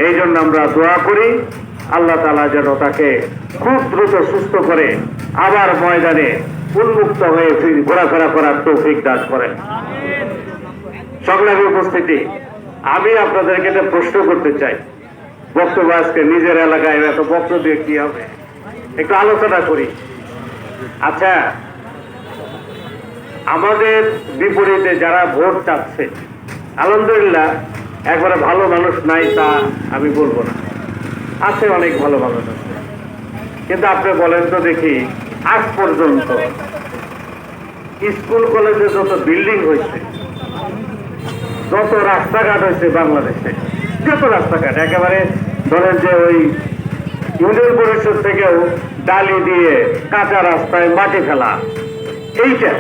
এই জন্য আমরা দোয়া করি আল্লাহ তাআলা যেন তাকে খুব দ্রুত সুস্থ করে আবার ময়দানে উন্মুক্ত হয়ে ঘোরাফেরা করার তৌফিক দান করেন। সংগ্রামী উপস্থিতি, আমি আপনাদেরকে একটা প্রশ্ন করতে চাই। বক্তব্য আজকে নিজের এলাকায় এত বক্তব্য দিয়ে কি হবে, একটু আলোচনা করি। আচ্ছা, আমাদের বিপরীতে যারা ভোট চাচ্ছে, আলহামদুলিল্লাহ একবারে ভালো মানুষ নাই তা আমি বলবো না, আছে অনেক ভালো মানুষ আছে। কিন্তু আপনি বলেন তো দেখি, আজ পর্যন্ত স্কুল কলেজে যত বিল্ডিং হয়েছে, যত রাস্তাঘাট হয়েছে বাংলাদেশে, যত রাস্তাঘাট একেবারে ধরেন যে ওই ইউনিয়ন পরিষদ থেকেও ডালি দিয়ে কাঁচা রাস্তায় মাটি ফেলা, এইটা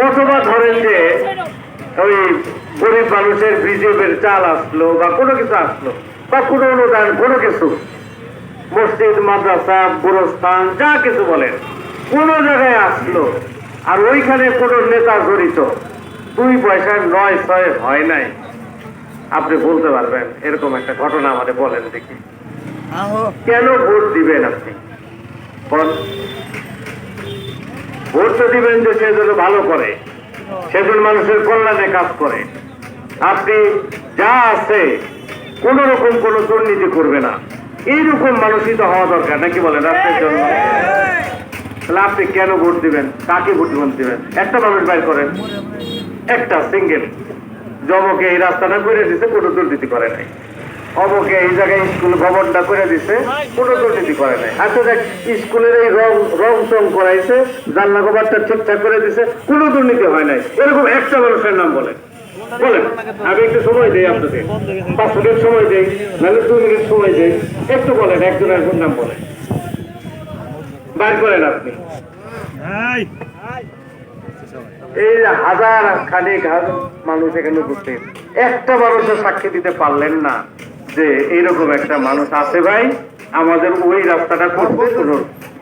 অথবা ধরেন যে ওই গরিব মানুষের বিজেপির চাল আসলো বা কোনো কিছু আসলো বা কোনো অনুদান কোনো কিছু, মসজিদ মাদ্রাসা গুরুস্থান যা কিছু বলেন, কোন জায়গায় আসলো আর ওইখানে কোন নেতা জড়িত 2 পয়সার 9-6 হয় নাই, আপনি বলতে পারবেন এরকম একটা ঘটনা আমাদের বলেন দেখি। কেন ভোট দিবেন আপনি? ভোট তো দিবেন যে সে যেন ভালো করে, সেজন্য মানুষের কল্যাণে কাজ করে। আপনি যা আছে কোন রকম কোন দুর্নীতি করবে না, এইরকম মানুষই তো হওয়া দরকার, নাকি বলেন রাষ্ট্রের জন্য? তাহলে আপনি কেন ভোট দিবেন? কাকে ভোট দিবেন? একটা মানুষ বাইর করেন, একটা সিঙ্গেল, জমকে এই রাস্তাটা করে দিছে, কোনো দুর্নীতি করে নাই। অমকে এই জায়গায় স্কুল ভবনটা করে দিছে, কোনো দুর্নীতি করে নাই। আচ্ছা দেখ, স্কুলের এই রং চং করাইছে, জানলা কভারটা ঠিকঠাক করে দিছে, কোনো দুর্নীতি হয় নাই। এরকম একটা মানুষের নাম বলেন, বলেন। আমি একটু সময় দিই আপনাকে, 5 মিনিট সময় দিই, নাহলে 2 মিনিট সময় দিই, একটু বলেন, একজনের নাম বলেন, বাইর করেন আপনি। এই হাজার খানিক মানুষ এখানে উপস্থিত, একটা মানুষের সাক্ষী দিতে পারলেন না যে এইরকম একটা মানুষ আছে ভাই, আমাদের ওই রাস্তাটা করতে কোনো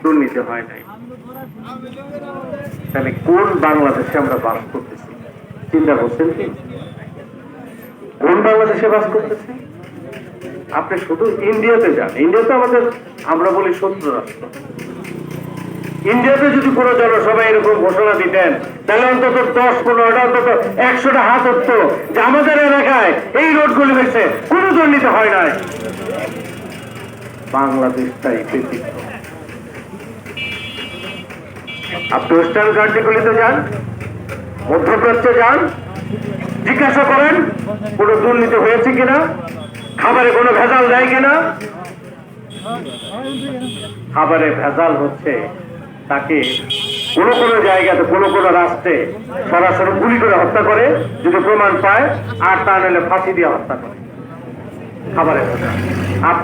দুর্নীতি হয় নাই। তাহলে কোন বাংলাদেশে আমরা বাস করতেছি? চিন্তা করছেন কি কোন বাংলাদেশে বাস করতেছি? আপনি শুধু ইন্ডিয়াতে যান, ইন্ডিয়া তো আমাদের, আমরা বলি শত্রু রাষ্ট্র। ইন্ডিয়াতে যদি কোনো জনসভা এরকম ঘোষণা দিতেন, তাহলে অন্তত 10-15টা অন্তত 100টা হাত উঠতো যে আমাদের এলাকায় এই রোডগুলি হয়েছে, কোনো দুর্নীতি হয় নাই। বাংলাদেশটাই ব্যতিক্রম। আপনি ওয়েস্টার্ন কান্ট্রিগুলিতে যান, মধ্যপ্রাচ্যে যান, জিজ্ঞাসা করেন কোনো দুর্নীতি হয়েছে কিনা, খাবারে কোনো ভেজাল দেয় কিনা। খাবারে ভেজাল হচ্ছে, তাকে কোনো কোনো জায়গাতে কোনো কোনো রাষ্ট্রে সরাসরি গুলি করে হত্যা করে যদি প্রমাণ পায়, আর তা নাহলে ফাঁসি দিয়ে হত্যা করে। খাবারের ভেজাল